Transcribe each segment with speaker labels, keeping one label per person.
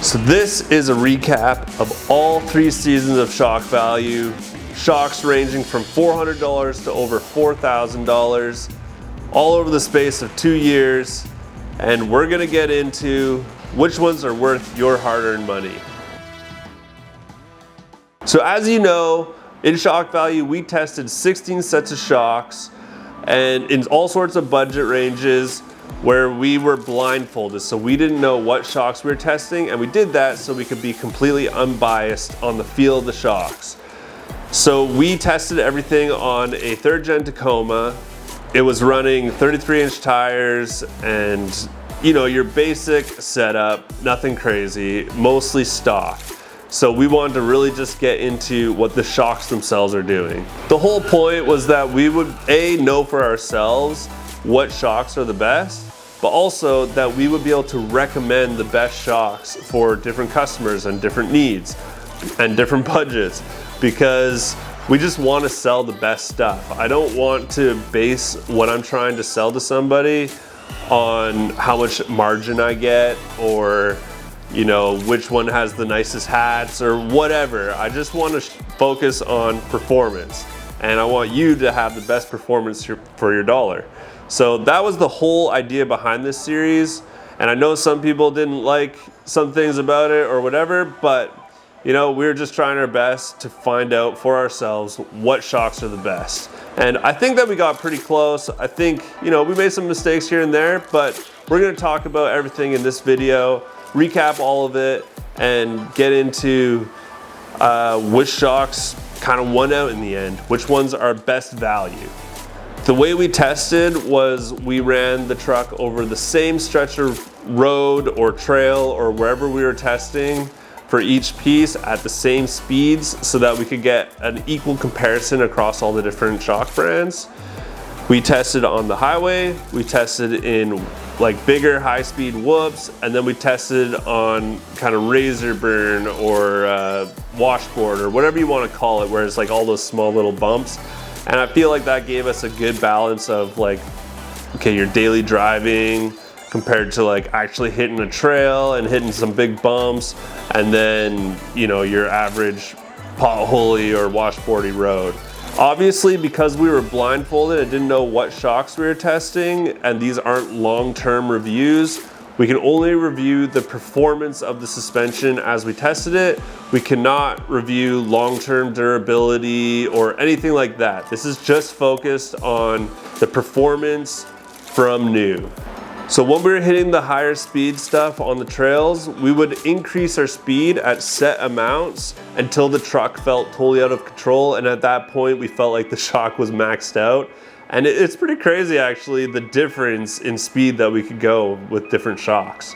Speaker 1: So this is a recap of all 3 seasons of shock value. Shocks ranging from $400 to over $4,000, all over the space of 2 years. And we're gonna get into which ones are worth your hard-earned money. So as you know, in shock value, we tested 16 sets of shocks and in all sorts of budget ranges where we were blindfolded. So we didn't know what shocks we were testing, and we did that so we could be completely unbiased on the feel of the shocks. So we tested everything on a 3rd gen Tacoma. It was running 33-inch tires and your basic setup, nothing crazy, mostly stock. So we wanted to really just get into what the shocks themselves are doing. The whole point was that we would know for ourselves what shocks are the best, but also that we would be able to recommend the best shocks for different customers and different needs and different budgets, because we just want to sell the best stuff. I don't want to base what I'm trying to sell to somebody on how much margin I get or which one has the nicest hats or whatever. I just want to focus on performance, and I want you to have the best performance for your dollar. So that was the whole idea behind this series, and I know some people didn't like some things about it or whatever, but we were just trying our best to find out for ourselves what shocks are the best. And I think that we got pretty close. I think we made some mistakes here and there, but we're going to talk about everything in this video, recap all of it, and get into which shocks kind of won out in the end, which ones are best value. The way we tested was we ran the truck over the same stretch of road or trail or wherever we were testing for each piece at the same speeds so that we could get an equal comparison across all the different shock brands. We tested on the highway, we tested in like bigger high-speed whoops, and then we tested on kind of razor burn or washboard or whatever you want to call it, where it's like all those small little bumps. And I feel like that gave us a good balance of like, okay, your daily driving compared to like actually hitting a trail and hitting some big bumps, and then your average potholey or washboardy road. Obviously, because we were blindfolded and didn't know what shocks we were testing, and these aren't long-term reviews, we can only review the performance of the suspension as we tested it. We cannot review long-term durability or anything like that. This is just focused on the performance from new. So when we were hitting the higher speed stuff on the trails, we would increase our speed at set amounts until the truck felt totally out of control. And at that point, we felt like the shock was maxed out. And it's pretty crazy, actually, the difference in speed that we could go with different shocks.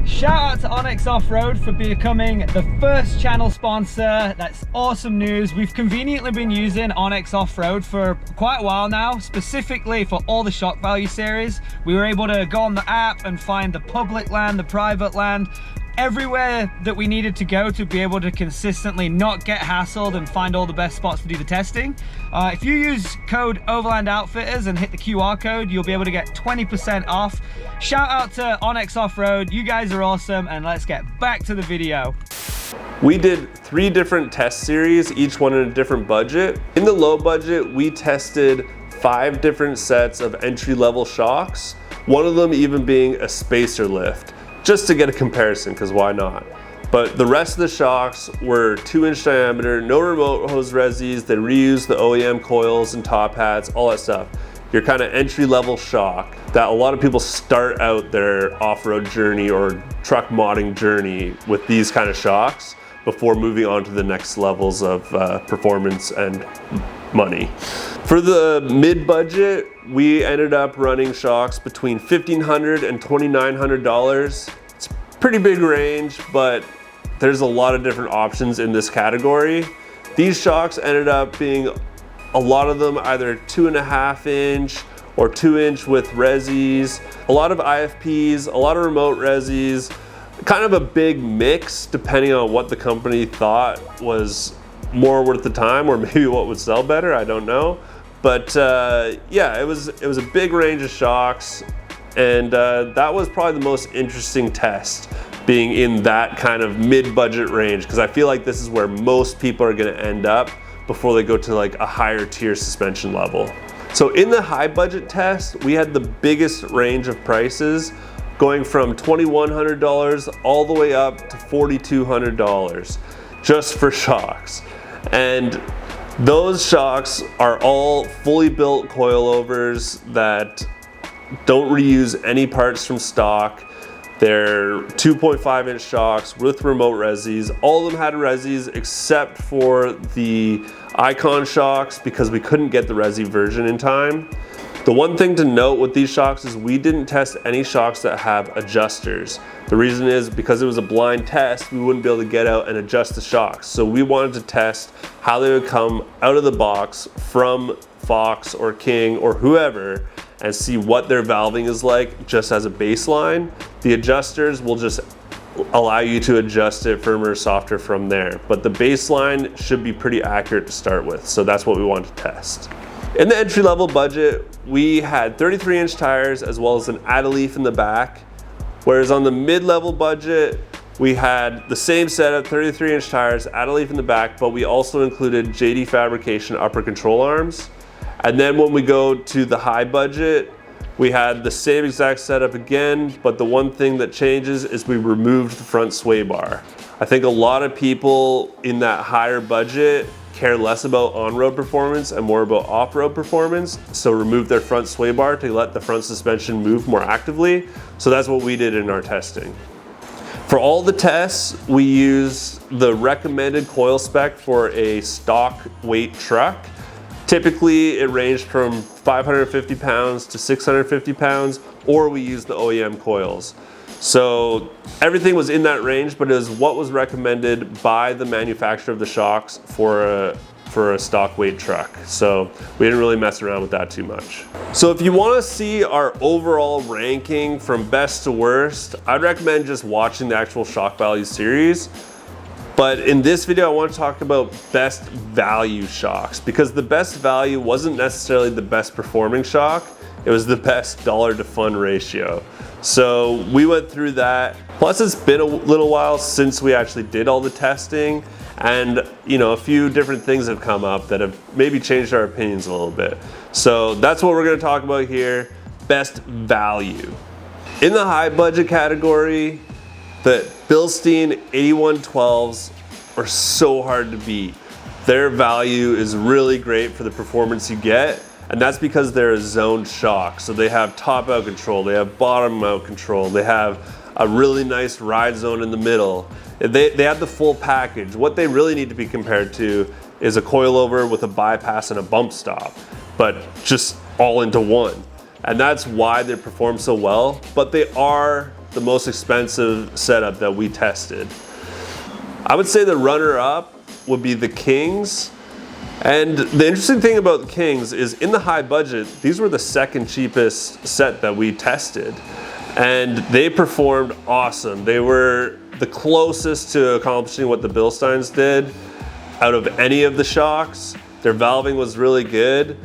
Speaker 2: Shout out to OnX Offroad for becoming the first channel sponsor. That's awesome news. We've conveniently been using OnX Offroad for quite a while now, specifically for all the shock value series. We were able to go on the app and find the public land, the private land, everywhere that we needed to go to be able to consistently not get hassled and find all the best spots to do the testing. If you use code Overland Outfitters and hit the QR code, you'll be able to get 20% off. Shout out to OnX Offroad, you guys are awesome, and let's get back to the video.
Speaker 1: We did 3 different test series, each one in a different budget. In the low budget, we tested 5 different sets of entry-level shocks, one of them even being a spacer lift, just to get a comparison, because why not? But the rest of the shocks were 2-inch diameter, no remote hose resis, they reused the OEM coils and top hats, all that stuff. Your kind of entry-level shock that a lot of people start out their off-road journey or truck modding journey with these kind of shocks before moving on to the next levels of performance and money. For the mid-budget, we ended up running shocks between $1,500 and $2,900. It's a pretty big range, but there's a lot of different options in this category. These shocks ended up being, a lot of them either 2.5-inch or 2-inch with resis, a lot of IFPs, a lot of remote resis, kind of a big mix depending on what the company thought was more worth the time or maybe what would sell better, I don't know. But yeah, it was a big range of shocks, And that was probably the most interesting test, being in that kind of mid-budget range, because I feel like this is where most people are gonna end up before they go to like a higher tier suspension level. So in the high budget test, we had the biggest range of prices, going from $2,100 all the way up to $4,200 just for shocks. And those shocks are all fully built coilovers that don't reuse any parts from stock. They're 2.5 inch shocks with remote resis. All of them had resis except for the Icon shocks, because we couldn't get the resi version in time. The one thing to note with these shocks is we didn't test any shocks that have adjusters. The reason is because it was a blind test, we wouldn't be able to get out and adjust the shocks. So we wanted to test how they would come out of the box from Fox or King or whoever, and see what their valving is like just as a baseline. The adjusters will just allow you to adjust it firmer or softer from there. But the baseline should be pretty accurate to start with. So that's what we wanted to test. In the entry level budget, we had 33 inch tires as well as an add-a-leaf in the back. Whereas on the mid-level budget, we had the same setup, 33 inch tires, add-a-leaf in the back, but we also included JD Fabrication upper control arms. And then when we go to the high budget, we had the same exact setup again, but the one thing that changes is we removed the front sway bar. I think a lot of people in that higher budget care less about on-road performance and more about off-road performance, so remove their front sway bar to let the front suspension move more actively. So that's what we did in our testing. For all the tests, we used the recommended coil spec for a stock weight truck. Typically, it ranged from 550 pounds to 650 pounds, or we used the OEM coils. So everything was in that range, but it was what was recommended by the manufacturer of the shocks for a stock weight truck. So we didn't really mess around with that too much. So if you want to see our overall ranking from best to worst, I'd recommend just watching the actual shock value series. But in this video, I want to talk about best value shocks, because the best value wasn't necessarily the best performing shock, it was the best dollar to fun ratio. So we went through that. Plus it's been a little while since we actually did all the testing, and a few different things have come up that have maybe changed our opinions a little bit. So that's what we're going to talk about here, best value. In the high budget category, the Bilstein 8112s are so hard to beat. Their value is really great for the performance you get, and that's because they're a zoned shock. So they have top out control, they have bottom out control, they have a really nice ride zone in the middle. They have the full package. What they really need to be compared to is a coilover with a bypass and a bump stop, but just all into one. And that's why they perform so well, but they are the most expensive setup that we tested. I would say the runner-up would be the Kings. And the interesting thing about the Kings is in the high budget, these were the second cheapest set that we tested. And they performed awesome. They were the closest to accomplishing what the Bilsteins did out of any of the shocks. Their valving was really good.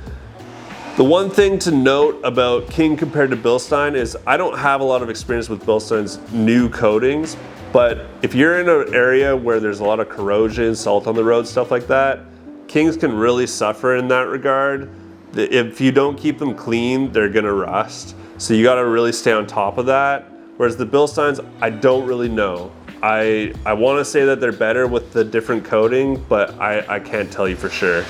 Speaker 1: The one thing to note about King compared to Bilstein is I don't have a lot of experience with Bilstein's new coatings, but if you're in an area where there's a lot of corrosion, salt on the road, stuff like that, Kings can really suffer in that regard. If you don't keep them clean, they're gonna rust. So you gotta really stay on top of that. Whereas the Bilsteins, I don't really know. I wanna say that they're better with the different coating, but I can't tell you for sure.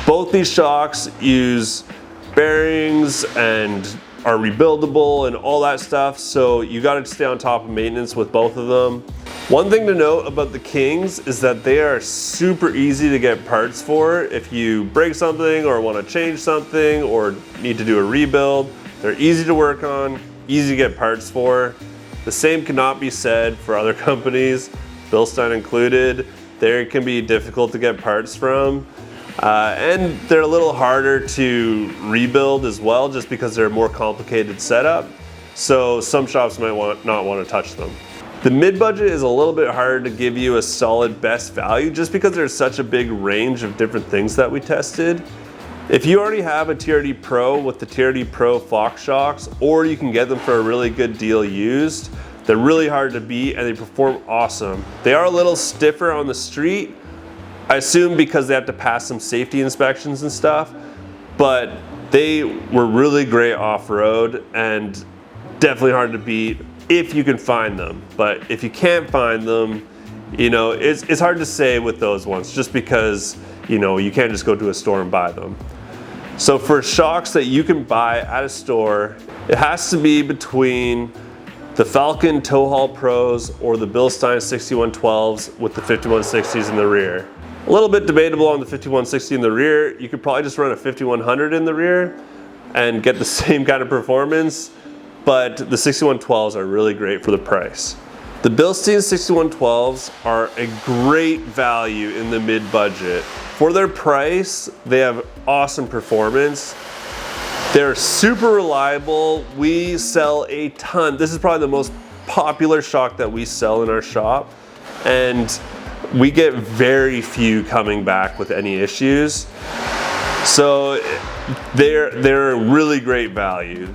Speaker 1: Both these shocks use bearings and are rebuildable and all that stuff, so you got to stay on top of maintenance with both of them. One thing to note about the Kings is that they are super easy to get parts for. If you break something or want to change something or need to do a rebuild, they're easy to work on, easy to get parts for. The same cannot be said for other companies, Bilstein included. They can be difficult to get parts from. And they're a little harder to rebuild as well, just because they're a more complicated setup. So some shops might not want to touch them. The mid-budget is a little bit harder to give you a solid best value just because there's such a big range of different things that we tested. If you already have a TRD Pro with the TRD Pro Fox shocks, or you can get them for a really good deal used, they're really hard to beat and they perform awesome. They are a little stiffer on the street, I assume because they have to pass some safety inspections and stuff, but they were really great off-road and definitely hard to beat if you can find them. But if you can't find them, you know, it's hard to say with those ones just because, you know, you can't just go to a store and buy them. So for shocks that you can buy at a store, it has to be between the Falcon Tow Haul Pros or the Bilstein 6112s with the 5160s in the rear. A little bit debatable on the 5160 in the rear. You could probably just run a 5100 in the rear and get the same kind of performance, but the 6112s are really great for the price. The Bilstein 6112s are a great value in the mid-budget. For their price, they have awesome performance. They're super reliable. We sell a ton. This is probably the most popular shock that we sell in our shop, and we get very few coming back with any issues. So they're a really great value.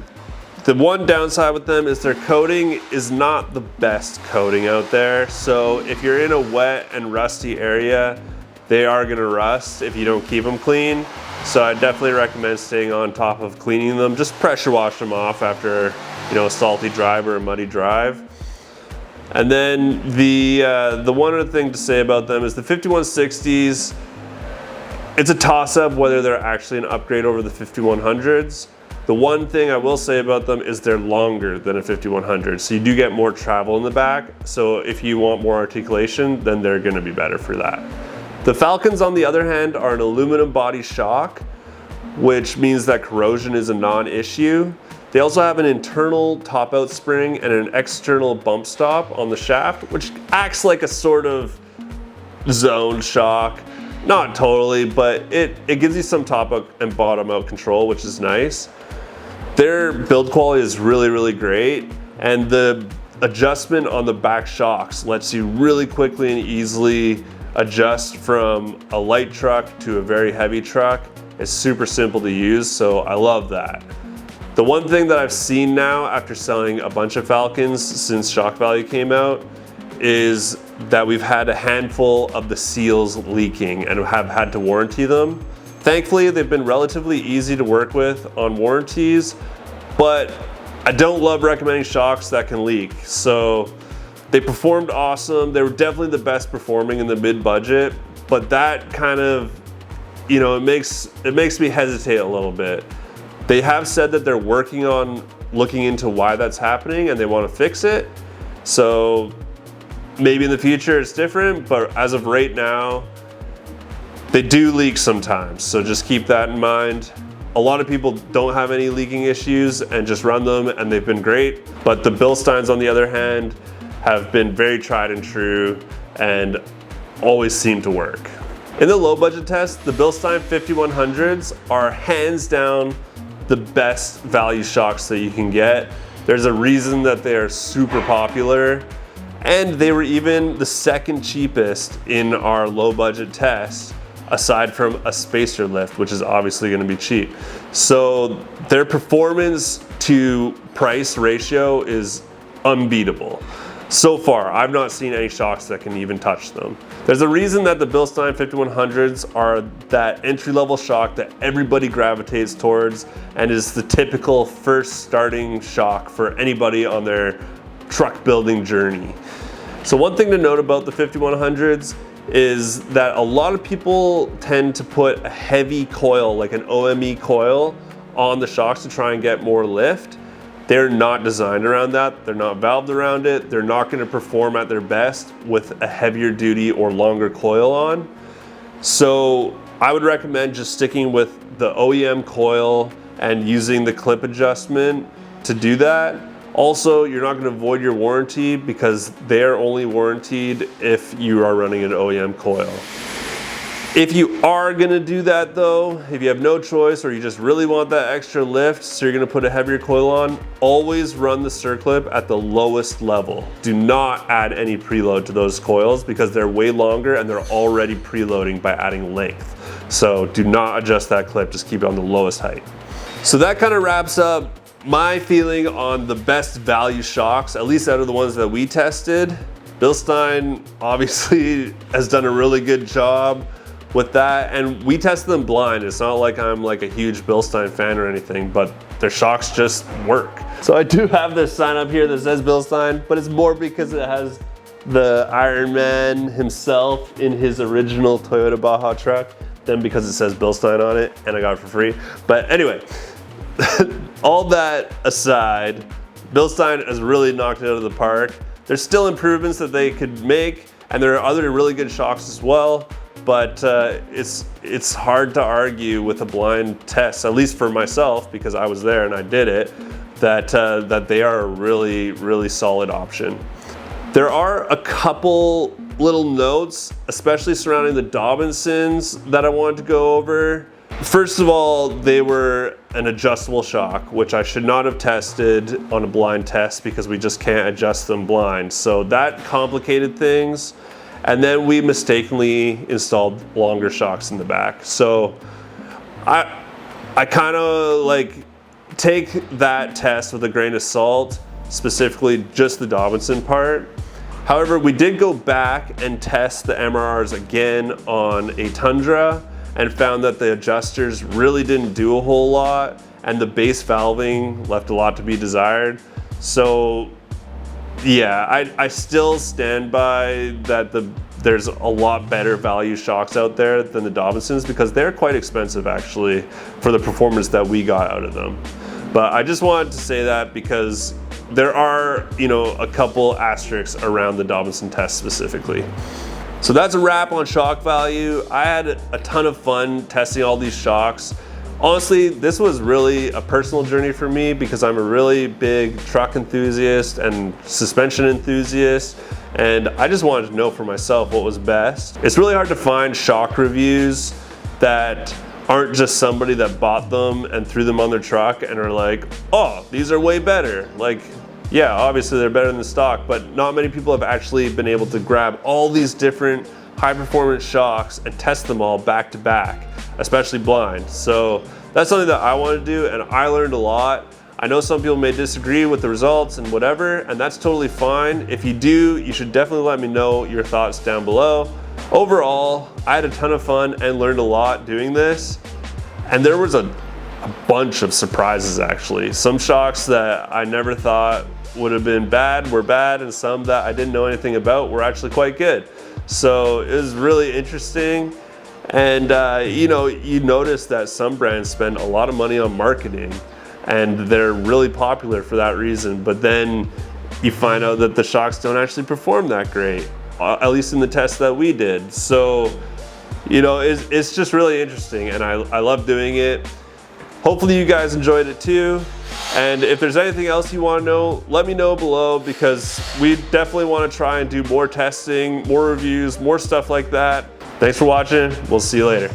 Speaker 1: The one downside with them is their coating is not the best coating out there. So if you're in a wet and rusty area, they are gonna rust if you don't keep them clean. So I definitely recommend staying on top of cleaning them. Just pressure wash them off after, you know, a salty drive or a muddy drive. And then the one other thing to say about them is the 5160s, it's a toss-up whether they're actually an upgrade over the 5100s. The one thing I will say about them is they're longer than a 5100, so you do get more travel in the back. So if you want more articulation, then they're gonna be better for that. The Falcons, on the other hand, are an aluminum body shock, which means that corrosion is a non-issue. They also have an internal top-out spring and an external bump stop on the shaft, which acts like a sort of zone shock. Not totally, but it gives you some top-out and bottom-out control, which is nice. Their build quality is really, really great, and the adjustment on the back shocks lets you really quickly and easily adjust from a light truck to a very heavy truck. It's super simple to use, so I love that. The one thing that I've seen now after selling a bunch of Falcons since shock value came out is that we've had a handful of the seals leaking and have had to warranty them. Thankfully, they've been relatively easy to work with on warranties, but I don't love recommending shocks that can leak. So they performed awesome. They were definitely the best performing in the mid-budget, but that kind of, you know, it makes me hesitate a little bit. They have said that they're working on looking into why that's happening and they want to fix it. So maybe in the future it's different, but as of right now, they do leak sometimes. So just keep that in mind. A lot of people don't have any leaking issues and just run them and they've been great. But the Bilsteins, on the other hand, have been very tried and true and always seem to work. In the low budget test, the Bilstein 5100s are hands down the best value shocks that you can get. There's a reason that they are super popular, and they were even the second cheapest in our low budget test, aside from a spacer lift, which is obviously gonna be cheap. So their performance to price ratio is unbeatable. So far, I've not seen any shocks that can even touch them. There's a reason that the Bilstein 5100s are that entry-level shock that everybody gravitates towards and is the typical first starting shock for anybody on their truck building journey. So one thing to note about the 5100s is that a lot of people tend to put a heavy coil, like an OME coil, on the shocks to try and get more lift. They're not designed around that. They're not valved around it. They're not going to perform at their best with a heavier duty or longer coil on. So I would recommend just sticking with the OEM coil and using the clip adjustment to do that. Also, you're not going to void your warranty because they're only warranted if you are running an OEM coil. If you are gonna do that though, if you have no choice or you just really want that extra lift, so you're gonna put a heavier coil on, always run the circlip at the lowest level. Do not add any preload to those coils because they're way longer and they're already preloading by adding length. So do not adjust that clip, just keep it on the lowest height. So that kind of wraps up my feeling on the best value shocks, at least out of the ones that we tested. Bilstein obviously has done a really good job with that, and we tested them blind. It's not like I'm like a huge Bilstein fan or anything, but their shocks just work. So I do have this sign up here that says Bilstein, but it's more because it has the Iron Man himself in his original Toyota Baja truck than because it says Bilstein on it and I got it for free. But anyway, all that aside, Bilstein has really knocked it out of the park. There's still improvements that they could make, and there are other really good shocks as well. But it's hard to argue with a blind test, at least for myself, because I was there and I did it, that they are a really, really solid option. There are a couple little notes, especially surrounding the Dobinsons, that I wanted to go over. First of all, they were an adjustable shock, which I should not have tested on a blind test because we just can't adjust them blind. So that complicated things. And then we mistakenly installed longer shocks in the back. So I kind of like take that test with a grain of salt, specifically just the Dobinson part. However, we did go back and test the MRRs again on a Tundra and found that the adjusters really didn't do a whole lot and the base valving left a lot to be desired. So yeah, I still stand by that there's a lot better value shocks out there than the Dobinsons because they're quite expensive actually for the performance that we got out of them. But I just wanted to say that because there are, you know, a couple asterisks around the Dobinson test specifically. So that's a wrap on shock value. I had a ton of fun testing all these shocks. Honestly, this was really a personal journey for me because I'm a really big truck enthusiast and suspension enthusiast, and I just wanted to know for myself what was best. It's really hard to find shock reviews that aren't just somebody that bought them and threw them on their truck and are like, oh, these are way better. Like, yeah, obviously they're better than the stock, but not many people have actually been able to grab all these different high performance shocks and test them all back to back, especially blind. So that's something that I want to do, and I learned a lot. I know some people may disagree with the results and whatever, and that's totally fine. If you do, you should definitely let me know your thoughts down below. Overall, I had a ton of fun and learned a lot doing this, and there was a bunch of surprises actually. Some shocks that I never thought would have been bad were bad, and some that I didn't know anything about were actually quite good. So it was really interesting. And you know, you notice that some brands spend a lot of money on marketing and they're really popular for that reason, but then you find out that the shocks don't actually perform that great, at least in the test that we did. So, you know, it's just really interesting, and I love doing it. Hopefully you guys enjoyed it too. And if there's anything else you want to know, let me know below, because we definitely want to try and do more testing, more reviews, more stuff like that. Thanks for watching. We'll see you later.